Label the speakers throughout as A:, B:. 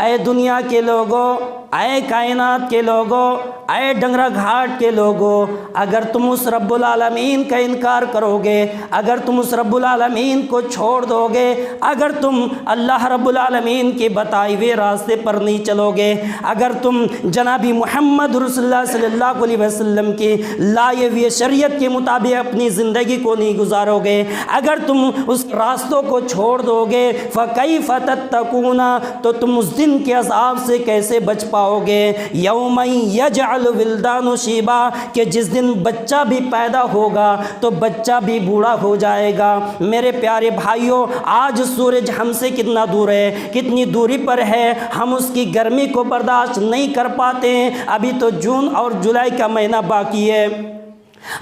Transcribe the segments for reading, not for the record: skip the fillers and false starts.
A: اے دنیا کے لوگوں، اے کائنات کے لوگوں، اے ڈنگرا گھاٹ کے لوگوں، اگر تم اس رب العالمین کا انکار کرو گے، اگر تم اس رب العالمین کو چھوڑ دو گے، اگر تم اللہ رب العالمین کے بتائے ہوئے راستے پر نہیں چلو گے، اگر تم جناب محمد رسول اللہ صلی اللہ علیہ وسلم کی لائے ہوئے شریعت کے مطابق اپنی زندگی کو نہیں گزارو گے، اگر تم اس راستوں کو چھوڑ دو گے، فَكَيْفَ تَتَّقُونَ، تو تم اس دن کے عذاب سے کیسے بچ پاؤ گے؟ یوم یجعل ولدان شیبا، کہ جس دن بچہ بھی پیدا ہوگا تو بچہ بھی بوڑھا ہو جائے گا۔ میرے پیارے بھائیوں، آج سورج ہم سے کتنا دور ہے، کتنی دوری پر ہے، ہم اس کی گرمی کو برداشت نہیں کر پاتے ہیں۔ ابھی تو جون اور جولائی کا مہینہ باقی ہے،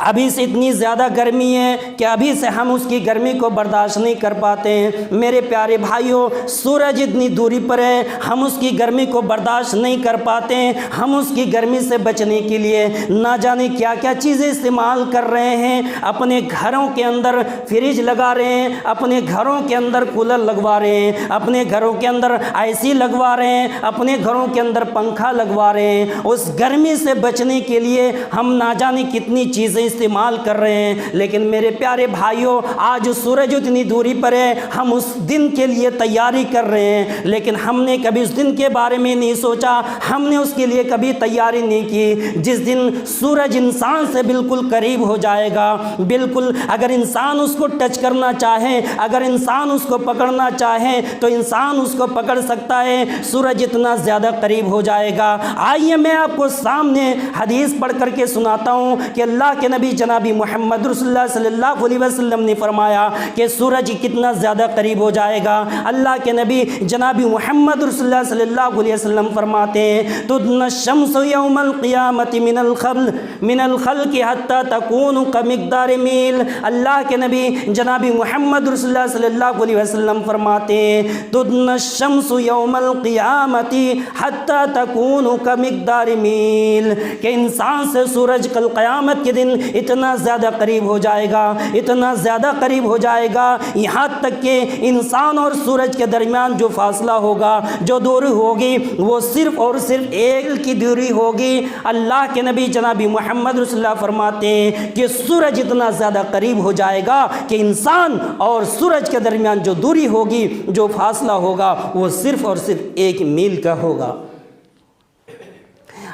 A: ابھی سے اتنی زیادہ گرمی ہے کہ ابھی سے ہم اس کی گرمی کو برداشت نہیں کر پاتے ہیں۔ میرے پیارے بھائیوں، سورج اتنی دوری پر ہے، ہم اس کی گرمی کو برداشت نہیں کر پاتے ہیں۔ ہم اس کی گرمی سے بچنے کے لیے نہ جانے کیا کیا چیزیں استعمال کر رہے ہیں۔ اپنے گھروں کے اندر فریج لگا رہے ہیں، اپنے گھروں کے اندر کولر لگوا رہے ہیں، اپنے گھروں کے اندر AC لگوا رہے ہیں، اپنے گھروں کے اندر پنکھا لگوا رہے ہیں۔ اس گرمی سے بچنے کے لیے ہم نہ جانے کتنی چیزیں استعمال کر رہے ہیں، لیکن میرے پیارے بھائیوں، آج سورج اتنی دوری پر ہے، ہم اس دن کے لیے تیاری کر رہے ہیں، لیکن ہم نے کبھی اس دن کے بارے میں نہیں سوچا، ہم نے اس کے لیے کبھی تیاری نہیں کی جس دن سورج انسان سے بالکل قریب ہو جائے گا۔ بالکل اگر انسان اس کو ٹچ کرنا چاہے، اگر انسان اس کو پکڑنا چاہے تو انسان اس کو پکڑ سکتا ہے، سورج اتنا زیادہ قریب ہو جائے گا۔ آئیے میں آپ کو سامنے حدیث پڑھ کر کے سناتا ہوں کہ اللہ کے نبی جناب محمد رسول اللہ صلی اللہ علیہ وسلم نے فرمایا کہ سورج کتنا زیادہ قریب ہو جائے گا۔ اللہ کے نبی جناب محمد رسول اللہ صلی اللہ علیہ وسلم فرماتے ہیں تدنى الشمس یوم القیامت من الخلق حتی تکون کمقدار میل۔ اللہ کے نبی جناب محمد رسول اللہ صلی اللہ علیہ وسلم فرماتے ہیں تدنى الشمس یوم القیامت حتی تکون کمقدار میل، کہ انسان سے سورج کل قیامت کے دن اتنا زیادہ قریب ہو جائے گا، اتنا زیادہ قریب ہو جائے گا، یہاں تک کہ انسان اور سورج کے درمیان جو فاصلہ ہوگا، جو دوری ہوگی، وہ صرف اور صرف ایک کی دوری ہوگی۔ اللہ کے نبی جناب محمد رسول اللہ فرماتے ہیں کہ سورج اتنا زیادہ قریب ہو جائے گا کہ انسان اور سورج کے درمیان جو دوری ہوگی، جو فاصلہ ہوگا، وہ صرف اور صرف 1 میل کا ہوگا۔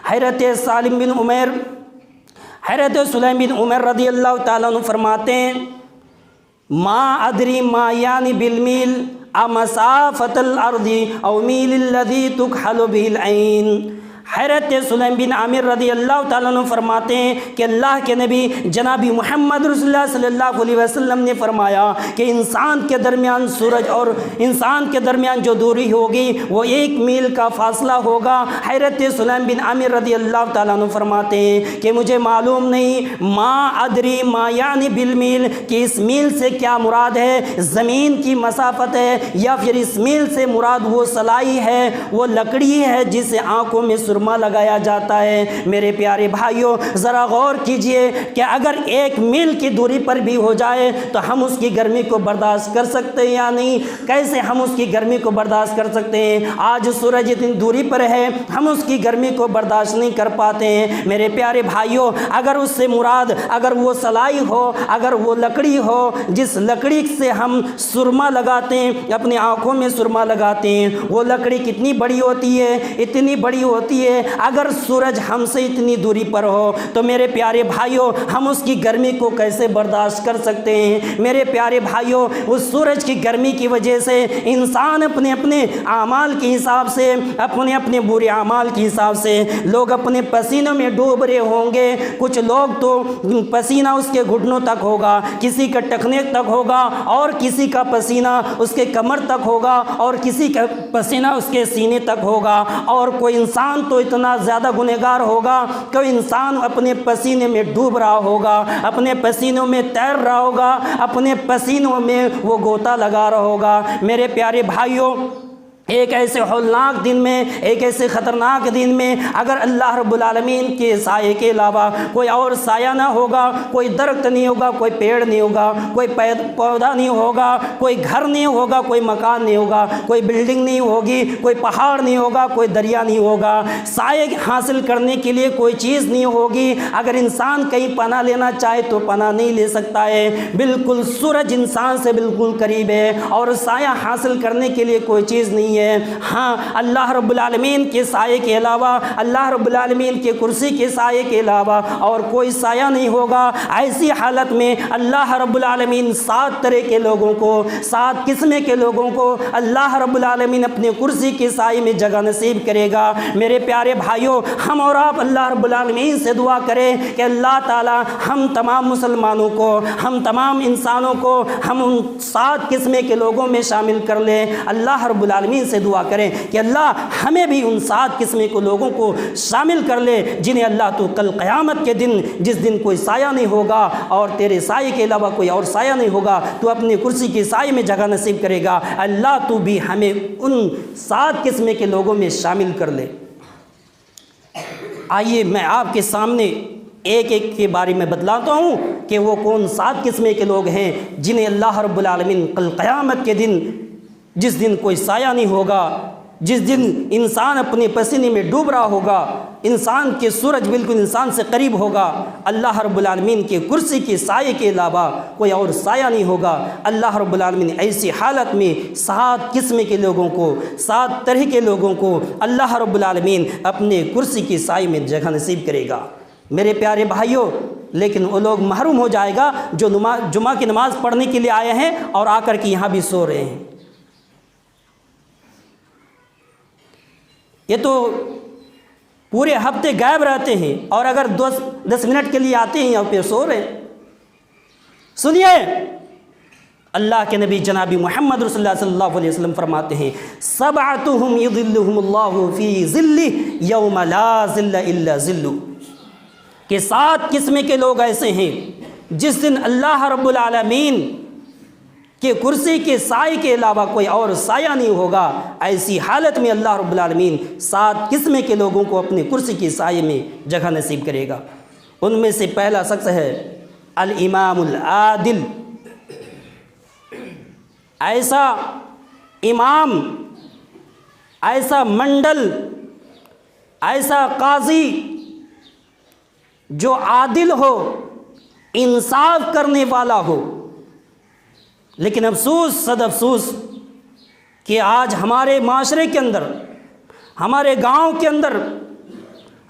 A: حضرت سالم بن عمر، حضرت سلیم بن عمر رضی اللہ تعالیٰ عنہ فرماتے ہیں ما ادری ما یعنی بالمیل امسافت الارض او میل الذی تکحل به العین۔ حضرت سلیم بن عامر رضی اللہ تعالیٰ عنہ فرماتے ہیں کہ اللہ کے نبی جناب محمد رسول اللہ صلی اللہ علیہ وسلم نے فرمایا کہ انسان کے درمیان سورج اور انسان کے درمیان جو دوری ہوگی وہ 1 میل کا فاصلہ ہوگا۔ حضرت سلیم بن عامر رضی اللہ تعالیٰ عنہ فرماتے ہیں کہ مجھے معلوم نہیں ما ادری ما یعنی بالمیل، کہ اس میل سے کیا مراد ہے، زمین کی مسافت ہے یا پھر اس میل سے مراد وہ سلائی ہے، وہ لکڑی ہے جسے آنکھوں میں سرما لگایا جاتا ہے۔ میرے پیارے بھائیوں، ذرا غور کیجئے کہ اگر 1 میل کی دوری پر بھی ہو جائے تو ہم اس کی گرمی کو برداشت کر سکتے ہیں یا نہیں؟ کیسے ہم اس کی گرمی کو برداشت کر سکتے ہیں؟ آج سورج اتنی دوری پر ہے، ہم اس کی گرمی کو برداشت نہیں کر پاتے ہیں۔ میرے پیارے بھائیوں، اگر اس سے مراد اگر وہ سلائی ہو، اگر وہ لکڑی ہو جس لکڑی سے ہم سرما لگاتے ہیں، اپنی آنکھوں میں سرما لگاتے ہیں، وہ لکڑی کتنی بڑی ہوتی ہے، اتنی بڑی ہوتی ہے۔ اگر سورج ہم سے اتنی دوری پر ہو تو میرے پیارے بھائیوں، ہم اس کی گرمی کو کیسے برداشت کر سکتے ہیں؟ میرے پیارے بھائیوں، اس سورج کی گرمی کی وجہ سے انسان اپنے اپنے اعمال کے حساب سے، اپنے اپنے برے اعمال کے حساب سے لوگ اپنے پسینوں میں ڈوب رہے ہوں گے۔ کچھ لوگ تو پسینہ اس کے گھٹنوں تک ہوگا، کسی کا ٹخنے تک ہوگا، اور کسی کا پسینہ اس کے کمر تک ہوگا، اور کسی کا پسینہ اس کے سینے تک ہوگا، اور کوئی انسان تو اتنا زیادہ گنہگار ہوگا کہ انسان اپنے پسینے میں ڈوب رہا ہوگا، اپنے پسینوں میں تیر رہا ہوگا، اپنے پسینوں میں وہ غوطہ لگا رہا ہوگا۔ میرے پیارے بھائیوں، ایک ایسے ہولناک دن میں، ایک ایسے خطرناک دن میں اگر اللہ رب العالمین کے سائے کے علاوہ کوئی اور سایہ نہ ہوگا، کوئی درخت نہیں ہوگا، کوئی پیڑ نہیں ہوگا، کوئی پودا نہیں ہوگا، کوئی گھر نہیں ہوگا، کوئی مکان نہیں ہوگا، کوئی بلڈنگ نہیں ہوگی، کوئی پہاڑ نہیں ہوگا، کوئی دریا نہیں ہوگا، سائے حاصل کرنے کے لیے کوئی چیز نہیں ہوگی، اگر انسان کہیں پناہ لینا چاہے تو پناہ نہیں لے سکتا ہے، بالکل سورج انسان سے بالکل قریب ہے اور سایہ حاصل کرنے کے لیے کوئی چیز نہیں ہے۔ ہاں، اللہ رب العالمین کے سائے کے علاوہ، اللہ رب العالمین کے کرسی کے سائے کے علاوہ اور کوئی سایہ نہیں ہوگا۔ ایسی حالت میں اللہ رب العالمین 7 طرح کے لوگوں کو، 7 قسمیں کے لوگوں کو اللہ رب العالمین اپنے کرسی کے سائے میں جگہ نصیب کرے گا۔ میرے پیارے بھائیوں، ہم اور آپ اللہ رب العالمین سے دعا کریں کہ اللہ تعالی ہم تمام مسلمانوں کو، ہم تمام انسانوں کو ہم ان 7 قسمیں کے لوگوں میں شامل کر لیں۔ اللہ رب العالمین سے دعا کریں کہ اللہ ہمیں بھی ان 7 قسمیں کے لوگوں کو شامل کر لے جنہیں اللہ تو کل قیامت کے دن، جس دن کوئی سایہ نہیں ہوگا اور تیرے سائے کے علاوہ کوئی اور سایہ نہیں ہوگا، تو اپنے کرسی کے سائے میں جگہ نصیب کرے گا۔ اللہ تو بھی ہمیں ان 7 قسمیں کے لوگوں میں شامل کر لے۔ آئیے میں آپ کے سامنے ایک ایک کے بارے میں بتلاتا ہوں کہ وہ کون 7 قسمیں کے لوگ ہیں جنہیں اللہ رب العالمین کل قیامت کے دن، جس دن کوئی سایہ نہیں ہوگا، جس دن انسان اپنے پسینے میں ڈوب رہا ہوگا، انسان کے سورج بالکل انسان سے قریب ہوگا، اللہ رب العالمین کے کرسی کے سائے کے علاوہ کوئی اور سایہ نہیں ہوگا۔ اللہ رب العالمین ایسی حالت میں 7 قسم کے لوگوں کو، 7 طرح کے لوگوں کو اللہ رب العالمین اپنے کرسی کے سائے میں جگہ نصیب کرے گا۔ میرے پیارے بھائیوں، لیکن وہ لوگ محروم ہو جائے گا جو جمعہ کی نماز پڑھنے کے لیے آئے ہیں اور آ کر کے یہاں بھی سو رہے ہیں۔ یہ تو پورے ہفتے غائب رہتے ہیں اور اگر 10 منٹ کے لیے آتے ہیں یہاں پہ سو رہے ہیں۔ سنیے، اللہ کے نبی جناب محمد رسول اللہ صلی اللہ علیہ وسلم فرماتے ہیں، سبعتهم یظلهم اللہ فی ظلہ یوم لا ظل الا ظلہ، کہ 7 قسم کے لوگ ایسے ہیں جس دن اللہ رب العالمین کہ کرسی کے سائے کے علاوہ کوئی اور سایہ نہیں ہوگا۔ ایسی حالت میں اللہ رب العالمین 7 قسم کے لوگوں کو اپنے کرسی کے سائے میں جگہ نصیب کرے گا۔ ان میں سے پہلا شخص ہے الامام العادل، ایسا امام، ایسا منڈل، ایسا قاضی جو عادل ہو، انصاف کرنے والا ہو۔ لیکن افسوس، صد افسوس کہ آج ہمارے معاشرے کے اندر، ہمارے گاؤں کے اندر،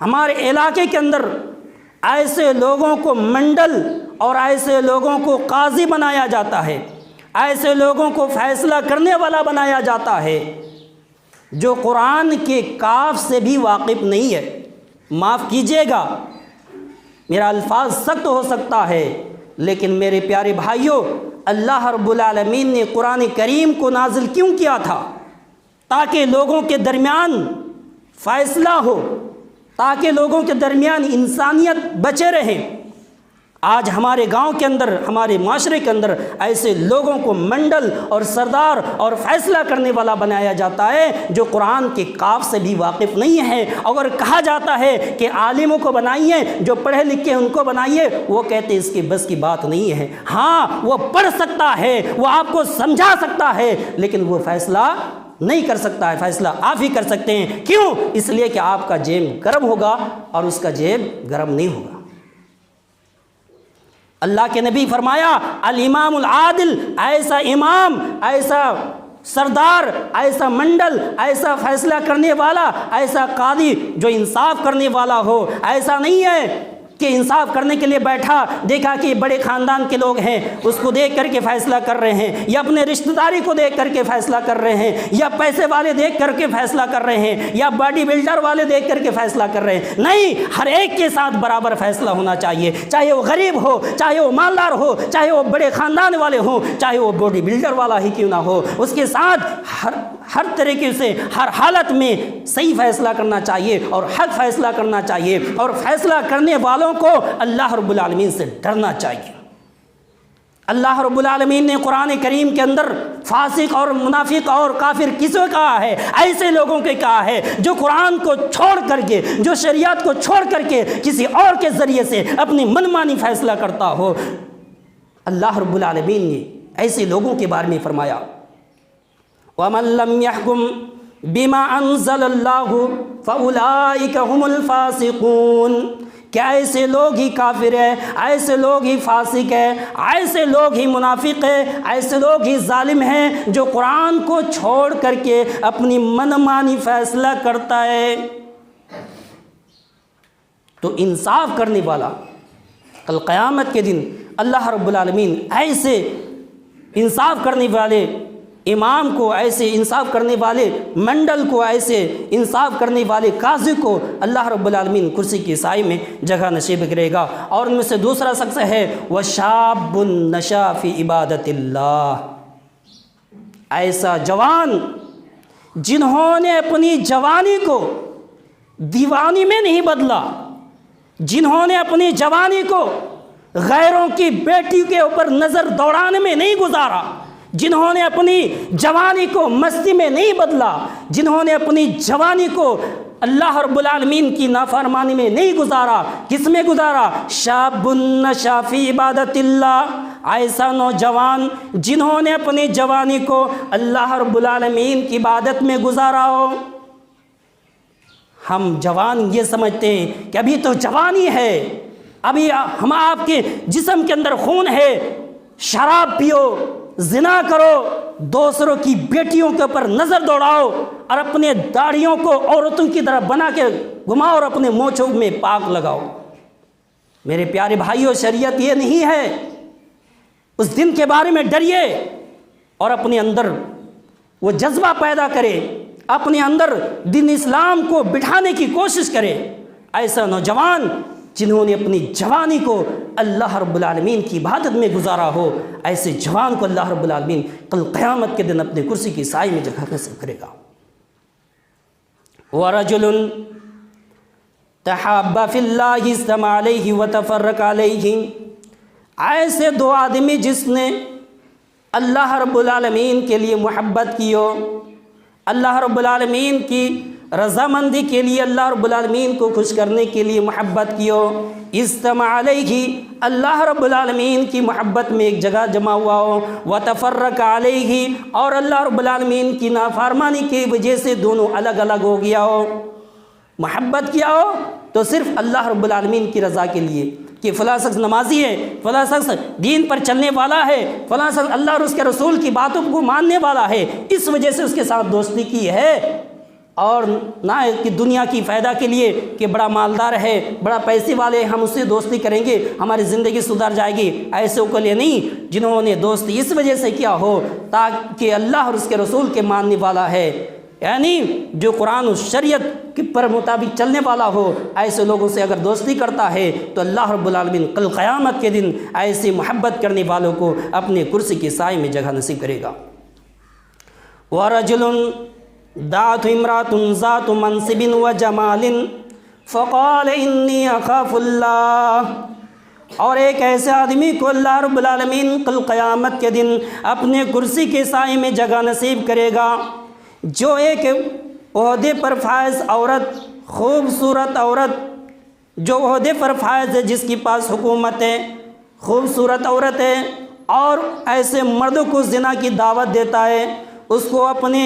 A: ہمارے علاقے کے اندر ایسے لوگوں کو منڈل اور ایسے لوگوں کو قاضی بنایا جاتا ہے، ایسے لوگوں کو فیصلہ کرنے والا بنایا جاتا ہے جو قرآن کے کاف سے بھی واقف نہیں ہے۔ معاف کیجیے گا، میرا الفاظ سخت ہو سکتا ہے، لیکن میرے پیارے بھائیوں، اللہ رب العالمین نے قرآن کریم کو نازل کیوں کیا تھا؟ تاکہ لوگوں کے درمیان فیصلہ ہو، تاکہ لوگوں کے درمیان انسانیت بچے رہے۔ آج ہمارے گاؤں کے اندر، ہمارے معاشرے کے اندر ایسے لوگوں کو منڈل اور سردار اور فیصلہ کرنے والا بنایا جاتا ہے جو قرآن کے کاف سے بھی واقف نہیں ہے۔ اگر کہا جاتا ہے کہ عالموں کو بنائیے، جو پڑھے لکھے ان کو بنائیے، وہ کہتے اس کے بس کی بات نہیں ہے۔ ہاں، وہ پڑھ سکتا ہے، وہ آپ کو سمجھا سکتا ہے، لیکن وہ فیصلہ نہیں کر سکتا ہے۔ فیصلہ آپ ہی کر سکتے ہیں۔ کیوں؟ اس لیے کہ آپ کا جیب گرم ہوگا اور اس کا جیب گرم نہیں ہوگا۔ اللہ کے نبی فرمایا، الامام العادل، ایسا امام، ایسا سردار، ایسا منڈل، ایسا فیصلہ کرنے والا، ایسا قاضی جو انصاف کرنے والا ہو۔ ایسا نہیں ہے کہ انصاف کرنے کے لیے بیٹھا، دیکھا کہ بڑے خاندان کے لوگ ہیں، اس کو دیکھ کر کے فیصلہ کر رہے ہیں، یا اپنے رشتہ داری کو دیکھ کر کے فیصلہ کر رہے ہیں، یا پیسے والے دیکھ کر کے فیصلہ کر رہے ہیں، یا باڈی بلڈر والے دیکھ کر کے فیصلہ کر رہے ہیں۔ نہیں، ہر ایک کے ساتھ برابر فیصلہ ہونا چاہیے، چاہے وہ غریب ہو، چاہے وہ مالدار ہو، چاہے وہ بڑے خاندان والے ہوں، چاہے وہ باڈی بلڈر والا ہی کیوں نہ ہو، اس کے ساتھ ہر طریقے سے، ہر حالت میں صحیح فیصلہ کرنا چاہیے اور حق فیصلہ کرنا چاہیے، اور فیصلہ کرنے والوں کو اللہ رب العالمین سے ڈرنا چاہیے۔ اللہ رب العالمین نے قرآن کریم کے اندر فاسق اور منافق اور کافر کسے کہا ہے؟ ایسے لوگوں کے کہا ہے جو قرآن کو چھوڑ کر کے، جو شریعت کو چھوڑ کر کے کسی اور کے ذریعے سے اپنی منمانی فیصلہ کرتا ہو۔ اللہ رب العالمین نے ایسے لوگوں کے بارے میں فرمایا وَمَن لَّمْ يَحْكُم بِمَا أَنزَلَ اللَّهُ فَأُولَٰئِكَ هُمُ الْفَاسِقُونَ، کیا ایسے لوگ ہی کافر ہیں، ایسے لوگ ہی فاسق ہیں، ایسے لوگ ہی منافق ہیں، ایسے لوگ ہی ظالم ہیں جو قرآن کو چھوڑ کر کے اپنی منمانی فیصلہ کرتا ہے۔ تو انصاف کرنے والا کل قیامت کے دن اللہ رب العالمین ایسے انصاف کرنے والے امام کو، ایسے انصاف کرنے والے منڈل کو، ایسے انصاف کرنے والے قاضی کو اللہ رب العالمین کرسی کی سائے میں جگہ نصیب کرے گا۔ اور ان میں سے دوسرا شخص ہے وَشَابٌ نَشَأَ فِي عِبَادَةِ اللَّهِ، ایسا جوان جنہوں نے اپنی جوانی کو دیوانی میں نہیں بدلا، جنہوں نے اپنی جوانی کو غیروں کی بیٹی کے اوپر نظر دوڑانے میں نہیں گزارا، جنہوں نے اپنی جوانی کو مستی میں نہیں بدلا، جنہوں نے اپنی جوانی کو اللہ رب العالمین کی نافرمانی میں نہیں گزارا، کس میں گزارا؟ شاب نشأ فی عبادت اللہ، ایسا نوجوان جنہوں نے اپنی جوانی کو اللہ رب العالمین کی عبادت میں گزارا ہو۔ ہم جوان یہ سمجھتے ہیں کہ ابھی تو جوانی ہے، ابھی ہم آپ کے جسم کے اندر خون ہے، شراب پیو، زنا کرو، دوسروں کی بیٹیوں کے اوپر نظر دوڑاؤ اور اپنے داڑھیوں کو عورتوں کی طرح بنا کے گھماؤ اور اپنے مونچھوں میں پاک لگاؤ۔ میرے پیارے بھائیوں، شریعت یہ نہیں ہے۔ اس دن کے بارے میں ڈریے اور اپنے اندر وہ جذبہ پیدا کرے، اپنے اندر دین اسلام کو بٹھانے کی کوشش کرے۔ ایسا نوجوان جنہوں نے اپنی جوانی کو اللہ رب العالمین کی عبادت میں گزارا ہو، ایسے جوان کو اللہ رب العالمین کل قیامت کے دن اپنے کرسی کی سائے میں جگہ نصیب کرے گا۔ وَرَجُلٌ تَحَابَّ فِي اللَّهِ اجْتَمَعَ عَلَيْهِ وَتَفَرَّقَ عَلَيْهِ، ایسے دو آدمی جس نے اللہ رب العالمین کے لیے محبت کی ہو، اللہ رب العالمین کی رضامندی کے لیے، اللہ رب العالمین کو خوش کرنے کے لیے محبت کی ہو، اجتماع علیہ، اللہ رب العالمین کی محبت میں ایک جگہ جمع ہوا ہو، وتفرق علیہ، اور اللہ رب العالمین کی نافرمانی کی وجہ سے دونوں الگ الگ ہو گیا ہو۔ محبت کیا ہو تو صرف اللہ رب العالمین کی رضا کے لیے کہ فلاں شخص نمازی ہے، فلاں شخص دین پر چلنے والا ہے، فلاں شخص اللہ اور اس کے رسول کی باتوں کو ماننے والا ہے، اس وجہ سے اس کے ساتھ دوستی کی ہے، اور نہ کہ دنیا کی فائدہ کے لیے کہ بڑا مالدار ہے، بڑا پیسے والے، ہم اس سے دوستی کریں گے ہماری زندگی سدھر جائے گی، ایسے کے لیے نہیں، جنہوں نے دوستی اس وجہ سے کیا ہو تاکہ اللہ اور اس کے رسول کے ماننے والا ہے، یعنی جو قرآن و شریعت پر مطابق چلنے والا ہو، ایسے لوگوں سے اگر دوستی کرتا ہے تو اللہ رب العالمین کل قیامت کے دن ایسے محبت کرنے والوں کو اپنے کرسی کی سائے میں جگہ نصیب کرے گا۔ وَرَجُلٌ دعت امرات ذات منصب وجمال فقال انی اخاف اللہ، اور ایک ایسے آدمی کو اللہ رب العالمین کل قیامت کے دن اپنے کرسی کے سائے میں جگہ نصیب کرے گا، جو ایک عہدے پر فائز عورت، خوبصورت عورت، جو عہدے پر فائز ہے، جس کے پاس حکومت ہے، خوبصورت عورت ہے، اور ایسے مردوں کو زنا کی دعوت دیتا ہے، اس کو اپنے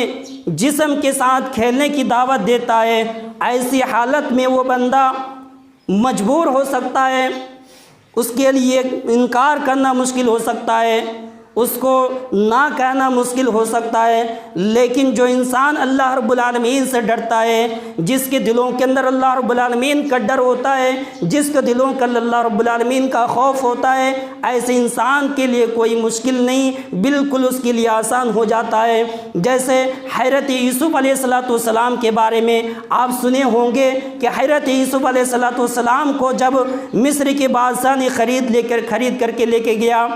A: جسم کے ساتھ کھیلنے کی دعوت دیتا ہے، ایسی حالت میں وہ بندہ مجبور ہو سکتا ہے، اس کے لیے انکار کرنا مشکل ہو سکتا ہے، اس کو نہ کہنا مشکل ہو سکتا ہے، لیکن جو انسان اللہ رب العالمین سے ڈرتا ہے، جس کے دلوں کے اندر اللہ رب العالمین کا ڈر ہوتا ہے، جس کے دلوں کے اندر اللہ رب العالمین کا خوف ہوتا ہے، ایسے انسان کے لیے کوئی مشکل نہیں، بالکل اس کے لیے آسان ہو جاتا ہے۔ جیسے حضرت یوسف علیہ السلام کے بارے میں آپ سنے ہوں گے کہ حضرت یوسف علیہ السلام کو جب مصر کے بادشاہ نے خرید کر کے لے کے گیا،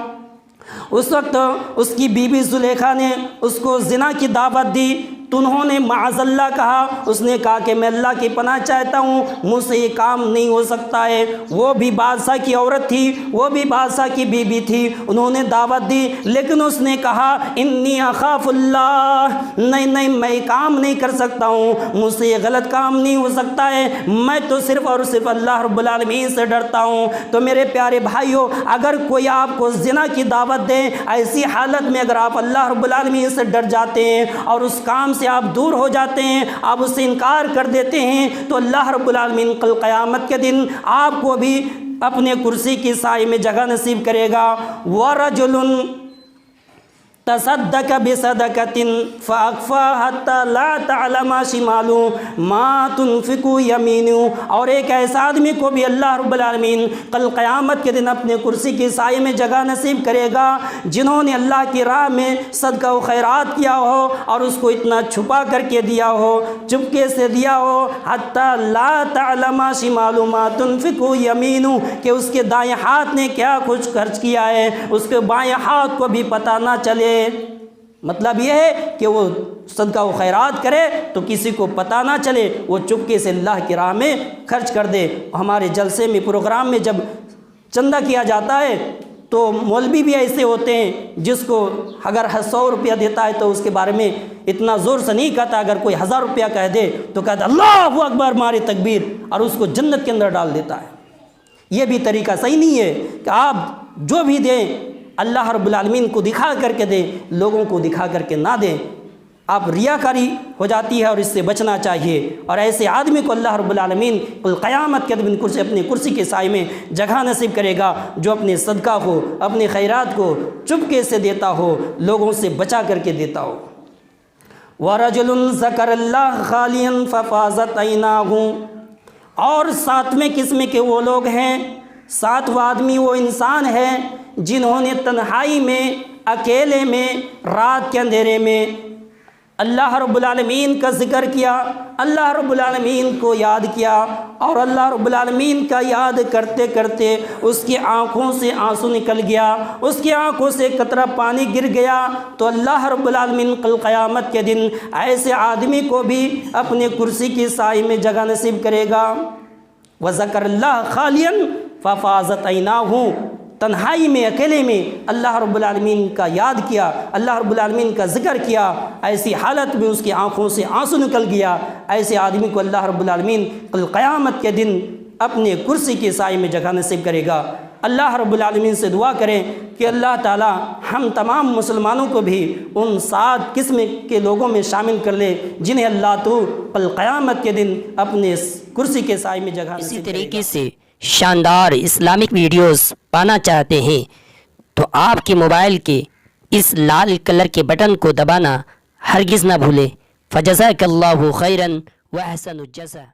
A: اس وقت اس کی بیوی زلیخا نے اس کو زنا کی دعوت دی، تو انہوں نے معاذ اللہ کہا، اس نے کہا کہ میں اللہ کی پناہ چاہتا ہوں، مجھ سے یہ کام نہیں ہو سکتا ہے۔ وہ بھی بادشاہ کی عورت تھی، وہ بھی بادشاہ کی بیوی تھی، انہوں نے دعوت دی، لیکن اس نے کہا انی اخاف اللہ، نہیں میں یہ کام نہیں کر سکتا ہوں، مجھ سے یہ غلط کام نہیں ہو سکتا ہے، میں تو صرف اور صرف اللہ رب العالمین سے ڈرتا ہوں۔ تو میرے پیارے بھائیوں، اگر کوئی آپ کو زنا کی دعوت دے، ایسی حالت میں اگر آپ اللہ رب العالمین سے ڈر جاتے ہیں اور اس کام سے آپ دور ہو جاتے ہیں، آپ اس سے انکار کر دیتے ہیں، تو اللہ رب العالمین کل قیامت کے دن آپ کو بھی اپنے کرسی کی سائے میں جگہ نصیب کرے گا۔ وَرَجُلٌ تصدق بصدقۃ فاخفاها حتى لا تعلم شماله ما تنفق يمينه، اور ایک ایسا آدمی کو بھی اللہ رب العالمین کل قیامت کے دن اپنے کرسی کی سائے میں جگہ نصیب کرے گا، جنہوں نے اللہ کی راہ میں صدقہ و خیرات کیا ہو اور اس کو اتنا چھپا کر کے دیا ہو، چپکے سے دیا ہو، حتی لا تعلم شماله ما تنفق يمينه، کہ اس کے دائیں ہاتھ نے کیا کچھ خرچ کیا ہے اس کے بائیں ہاتھ کو بھی پتہ نہ چلے۔ مطلب یہ ہے کہ وہ صدقہ و خیرات کرے تو کسی کو پتہ نہ چلے، وہ چپکے سے اللہ کی راہ میں خرچ کر دے۔ ہمارے جلسے میں پروگرام میں جب چندہ کیا جاتا ہے تو مولوی بھی ایسے ہوتے ہیں جس کو اگر 100 روپیہ دیتا ہے تو اس کے بارے میں اتنا زور سے نہیں کہتا، اگر کوئی 1000 روپیہ کہہ دے تو کہتا اللہ اکبر مارے تکبیر، اور اس کو جنت کے اندر ڈال دیتا ہے۔ یہ بھی طریقہ صحیح نہیں ہے کہ آپ جو بھی دیں اللہ رب العالمین کو دکھا کر کے دیں، لوگوں کو دکھا کر کے نہ دیں، آپ ریاکاری ہو جاتی ہے اور اس سے بچنا چاہیے۔ اور ایسے آدمی کو اللہ رب العالمین کل قیامت کے دن اپنے کرسی کے سائے میں جگہ نصیب کرے گا، جو اپنے صدقہ کو، اپنے خیرات کو چپکے سے دیتا ہو، لوگوں سے بچا کر کے دیتا ہو۔ وَرَجُلٌ ذَكَرَ اللَّهَ خَالِيًا فَفَاضَتْ عَيْنَاهُ، اور ساتویں قسم کے وہ لوگ ہیں، ساتواں آدمی وہ انسان ہے جنہوں نے تنہائی میں، اکیلے میں، رات کے اندھیرے میں اللہ رب العالمین کا ذکر کیا، اللہ رب العالمین کو یاد کیا، اور اللہ رب العالمین کا یاد کرتے کرتے اس کی آنکھوں سے آنسو نکل گیا، اس کی آنکھوں سے قطرہ پانی گر گیا، تو اللہ رب العالمین کل قیامت کے دن ایسے آدمی کو بھی اپنے کرسی کی سائے میں جگہ نصیب کرے گا۔ وَذَكَرَ اللَّهَ خَالِيًا فَفَاضَتْ عَيْنَاهُ، تنہائی میں، اکیلے میں اللہ رب العالمین کا یاد کیا، اللہ رب العالمین کا ذکر کیا، ایسی حالت میں اس کی آنکھوں سے آنسو نکل گیا، ایسے آدمی کو اللہ رب العالمین کل قیامت کے دن اپنے کرسی کے سائے میں جگہ نصیب کرے گا۔ اللہ رب العالمین سے دعا کریں کہ اللہ تعالی ہم تمام مسلمانوں کو بھی ان 7 قسم کے لوگوں میں شامل کر لے جنہیں اللہ تو کل قیامت کے دن اپنے کرسی کے سائے میں جگہ نصیب کرے گا۔
B: اسی طریقے سے شاندار اسلامک ویڈیوز پانا چاہتے ہیں تو آپ کے موبائل کے اس لال کلر کے بٹن کو دبانا ہرگز نہ بھولیں۔ فجزاک اللہ خیرا و احسن الجزا۔